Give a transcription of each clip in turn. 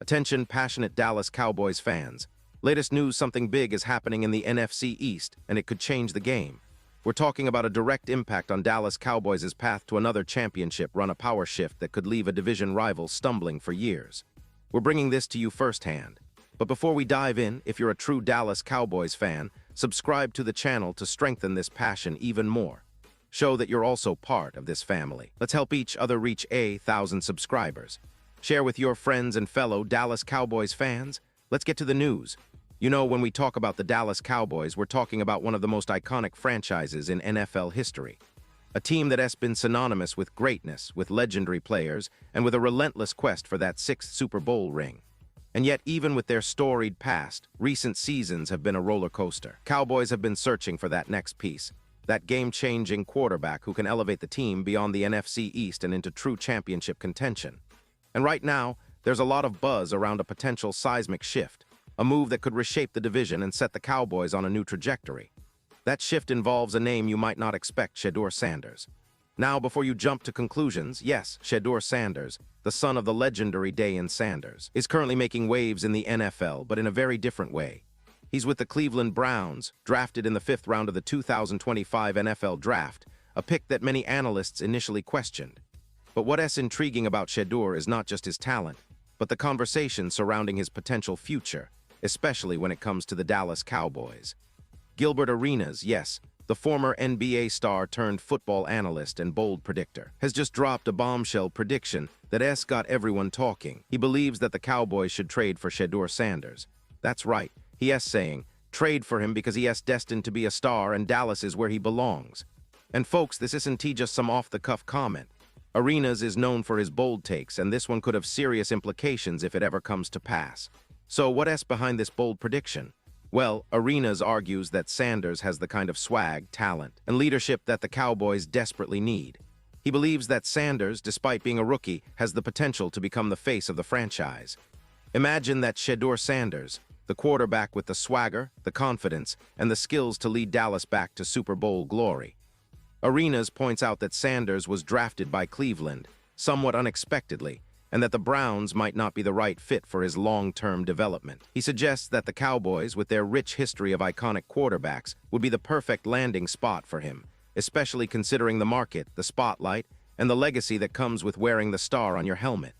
Attention, passionate Dallas Cowboys fans. Latest news, something big is happening in the NFC East, and it could change the game. We're talking about a direct impact on Dallas Cowboys' path to another championship run, a power shift that could leave a division rival stumbling for years. We're bringing this to you firsthand. But before we dive in, if you're a true Dallas Cowboys fan, subscribe to the channel to strengthen this passion even more. Show that you're also part of this family. Let's help each other reach 1,000 subscribers. Share with your friends and fellow Dallas Cowboys fans. Let's get to the news. You know, when we talk about the Dallas Cowboys, we're talking about one of the most iconic franchises in NFL history. A team that has been synonymous with greatness, with legendary players, and with a relentless quest for that 6th Super Bowl ring. And yet, even with their storied past, recent seasons have been a roller coaster. Cowboys have been searching for that next piece, that game-changing quarterback who can elevate the team beyond the NFC East and into true championship contention. And right now, there's a lot of buzz around a potential seismic shift, a move that could reshape the division and set the Cowboys on a new trajectory. That shift involves a name you might not expect, Shedeur Sanders. Now, before you jump to conclusions, yes, Shedeur Sanders, the son of the legendary Deion Sanders, is currently making waves in the NFL, but in a very different way. He's with the Cleveland Browns, drafted in the 5th round of the 2025 NFL Draft, a pick that many analysts initially questioned. But what's intriguing about Shedeur is not just his talent, but the conversation surrounding his potential future, especially when it comes to the Dallas Cowboys. Gilbert Arenas, yes, the former NBA star turned football analyst and bold predictor, has just dropped a bombshell prediction that got everyone talking. He believes that the Cowboys should trade for Shedeur Sanders. That's right, he saying, trade for him because he destined to be a star and Dallas is where he belongs. And folks, this isn't just some off-the-cuff comment. Arenas is known for his bold takes, and this one could have serious implications if it ever comes to pass. So what's behind this bold prediction? Well, Arenas argues that Sanders has the kind of swag, talent, and leadership that the Cowboys desperately need. He believes that Sanders, despite being a rookie, has the potential to become the face of the franchise. Imagine that Shedeur Sanders, the quarterback with the swagger, the confidence, and the skills to lead Dallas back to Super Bowl glory. Arenas points out that Sanders was drafted by Cleveland, somewhat unexpectedly, and that the Browns might not be the right fit for his long-term development. He suggests that the Cowboys, with their rich history of iconic quarterbacks, would be the perfect landing spot for him, especially considering the market, the spotlight, and the legacy that comes with wearing the star on your helmet.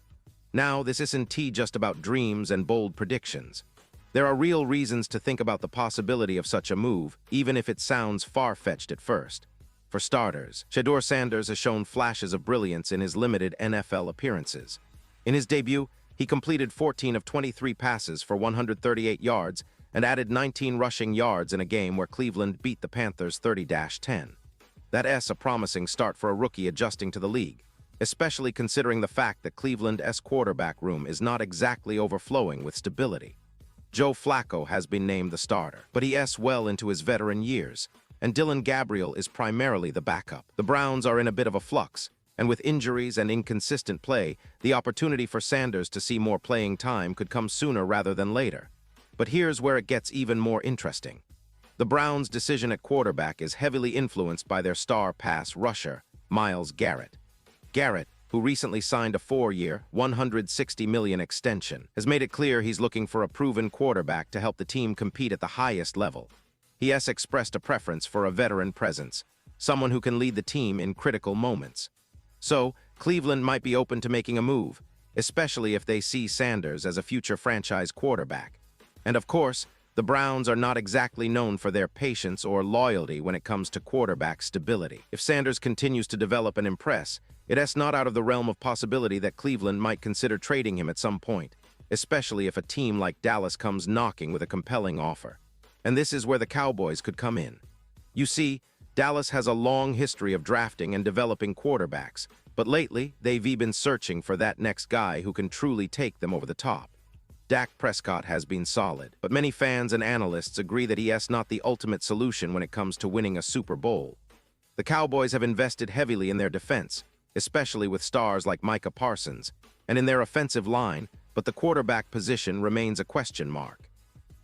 Now, this isn't just about dreams and bold predictions. There are real reasons to think about the possibility of such a move, even if it sounds far-fetched at first. For starters, Shedeur Sanders has shown flashes of brilliance in his limited NFL appearances. In his debut, he completed 14 of 23 passes for 138 yards and added 19 rushing yards in a game where Cleveland beat the Panthers 30-10. That's a promising start for a rookie adjusting to the league, especially considering the fact that Cleveland's quarterback room is not exactly overflowing with stability. Joe Flacco has been named the starter, but he's well into his veteran years, and Dillon Gabriel is primarily the backup. The Browns are in a bit of a flux, and with injuries and inconsistent play, the opportunity for Sanders to see more playing time could come sooner rather than later. But here's where it gets even more interesting. The Browns' decision at quarterback is heavily influenced by their star pass rusher, Myles Garrett. Garrett, who recently signed a 4-year, $160 million extension, has made it clear he's looking for a proven quarterback to help the team compete at the highest level. He has expressed a preference for a veteran presence, someone who can lead the team in critical moments. So, Cleveland might be open to making a move, especially if they see Sanders as a future franchise quarterback. And of course, the Browns are not exactly known for their patience or loyalty when it comes to quarterback stability. If Sanders continues to develop and impress, it's not out of the realm of possibility that Cleveland might consider trading him at some point, especially if a team like Dallas comes knocking with a compelling offer. And this is where the Cowboys could come in. You see, Dallas has a long history of drafting and developing quarterbacks, but lately, they've been searching for that next guy who can truly take them over the top. Dak Prescott has been solid, but many fans and analysts agree that he's not the ultimate solution when it comes to winning a Super Bowl. The Cowboys have invested heavily in their defense, especially with stars like Micah Parsons, and in their offensive line, but the quarterback position remains a question mark.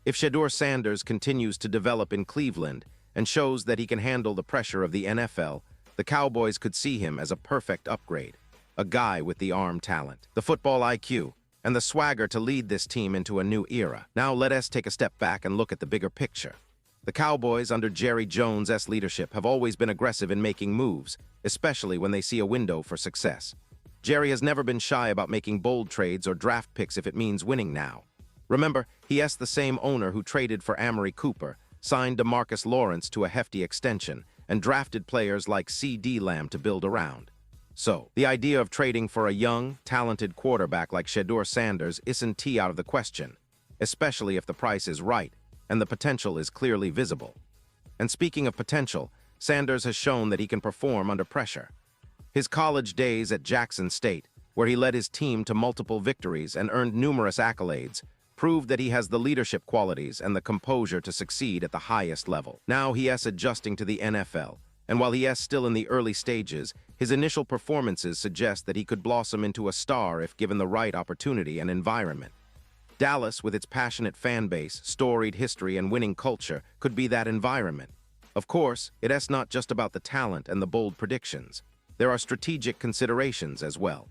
If Shedeur Sanders continues to develop in Cleveland and shows that he can handle the pressure of the NFL, the Cowboys could see him as a perfect upgrade, a guy with the arm talent, the football IQ, and the swagger to lead this team into a new era. Now let us take a step back and look at the bigger picture. The Cowboys, under Jerry Jones' leadership, have always been aggressive in making moves, especially when they see a window for success. Jerry has never been shy about making bold trades or draft picks if it means winning now. Remember, he's the same owner who traded for Amari Cooper, signed DeMarcus Lawrence to a hefty extension, and drafted players like C.D. Lamb to build around. So, the idea of trading for a young, talented quarterback like Shedeur Sanders isn't out of the question, especially if the price is right and the potential is clearly visible. And speaking of potential, Sanders has shown that he can perform under pressure. His college days at Jackson State, where he led his team to multiple victories and earned numerous accolades, proved that he has the leadership qualities and the composure to succeed at the highest level. Now he is adjusting to the NFL, and while he is still in the early stages, his initial performances suggest that he could blossom into a star if given the right opportunity and environment. Dallas, with its passionate fan base, storied history, and winning culture, could be that environment. Of course, it is not just about the talent and the bold predictions. There are strategic considerations as well.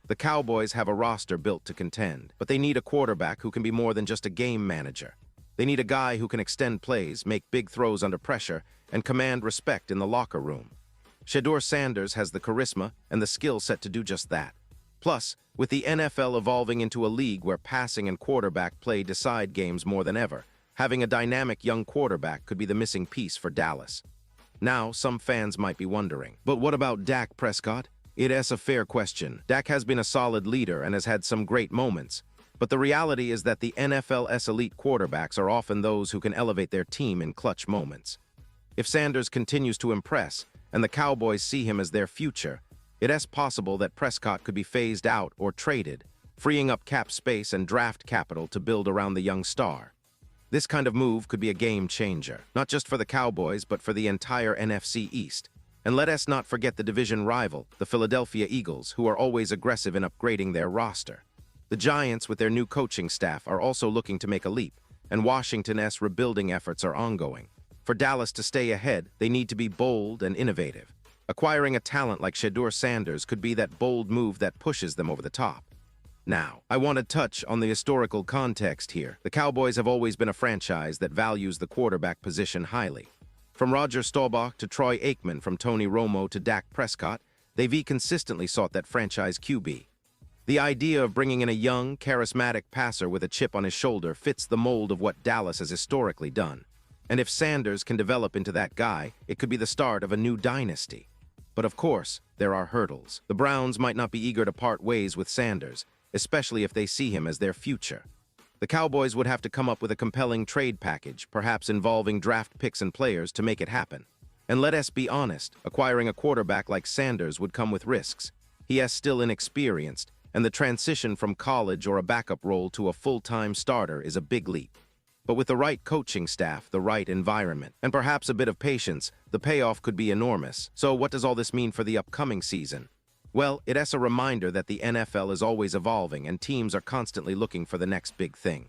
The Cowboys have a roster built to contend, but they need a quarterback who can be more than just a game manager. They need a guy who can extend plays, make big throws under pressure, and command respect in the locker room. Shedeur Sanders has the charisma and the skill set to do just that. Plus, with the NFL evolving into a league where passing and quarterback play decide games more than ever, having a dynamic young quarterback could be the missing piece for Dallas. Now, some fans might be wondering, but what about Dak Prescott? It is a fair question. Dak has been a solid leader and has had some great moments, but the reality is that the NFL's elite quarterbacks are often those who can elevate their team in clutch moments. If Sanders continues to impress, and the Cowboys see him as their future, it is possible that Prescott could be phased out or traded, freeing up cap space and draft capital to build around the young star. This kind of move could be a game changer, not just for the Cowboys, but for the entire NFC East. And let us not forget the division rival, the Philadelphia Eagles, who are always aggressive in upgrading their roster. The Giants, with their new coaching staff, are also looking to make a leap, and Washington's rebuilding efforts are ongoing. For Dallas to stay ahead, they need to be bold and innovative. Acquiring a talent like Shedeur Sanders could be that bold move that pushes them over the top. Now, I want to touch on the historical context here. The Cowboys have always been a franchise that values the quarterback position highly. From Roger Staubach to Troy Aikman, from Tony Romo to Dak Prescott, they've consistently sought that franchise QB. The idea of bringing in a young, charismatic passer with a chip on his shoulder fits the mold of what Dallas has historically done. And if Sanders can develop into that guy, it could be the start of a new dynasty. But of course, there are hurdles. The Browns might not be eager to part ways with Sanders, especially if they see him as their future. The Cowboys would have to come up with a compelling trade package, perhaps involving draft picks and players, to make it happen. And let us be honest, acquiring a quarterback like Sanders would come with risks. He is still inexperienced, and the transition from college or a backup role to a full-time starter is a big leap. But with the right coaching staff, the right environment, and perhaps a bit of patience, the payoff could be enormous. So what does all this mean for the upcoming season? Well, it is a reminder that the NFL is always evolving and teams are constantly looking for the next big thing.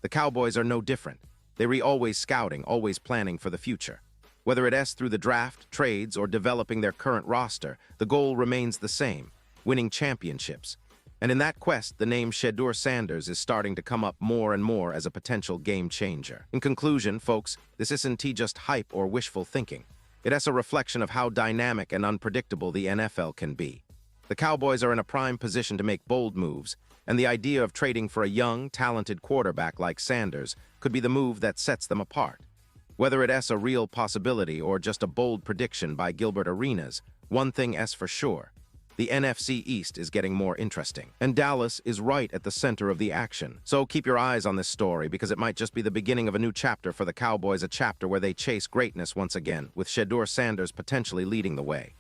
The Cowboys are no different. They're always scouting, always planning for the future. Whether it is through the draft, trades, or developing their current roster, the goal remains the same: winning championships. And in that quest, the name Shedeur Sanders is starting to come up more and more as a potential game changer. In conclusion, folks, this isn't just hype or wishful thinking. It is a reflection of how dynamic and unpredictable the NFL can be. The Cowboys are in a prime position to make bold moves, and the idea of trading for a young, talented quarterback like Sanders could be the move that sets them apart. Whether it is a real possibility or just a bold prediction by Gilbert Arenas, one thing is for sure: the NFC East is getting more interesting, and Dallas is right at the center of the action. So keep your eyes on this story, because it might just be the beginning of a new chapter for the Cowboys, a chapter where they chase greatness once again, with Shedeur Sanders potentially leading the way.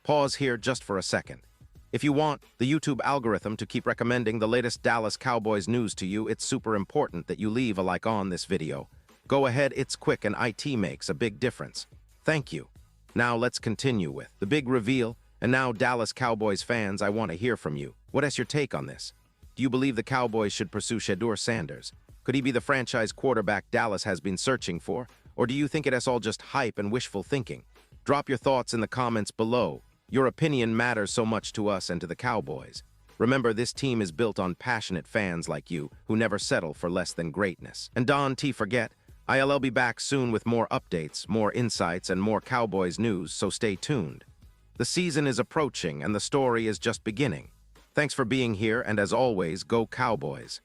Pause here just for a second. If you want the YouTube algorithm to keep recommending the latest Dallas Cowboys news to you, it's super important that you leave a like on this video. Go ahead, it's quick and IT makes a big difference. Thank you. Now let's continue with the big reveal. And now, Dallas Cowboys fans, I want to hear from you. What is your take on this? Do you believe the Cowboys should pursue Shedeur Sanders? Could he be the franchise quarterback Dallas has been searching for? Or do you think it is all just hype and wishful thinking? Drop your thoughts in the comments below. Your opinion matters so much to us and to the Cowboys. Remember, this team is built on passionate fans like you who never settle for less than greatness. And don't forget, I'll be back soon with more updates, more insights, and more Cowboys news, so stay tuned. The season is approaching and the story is just beginning. Thanks for being here, and as always, go Cowboys.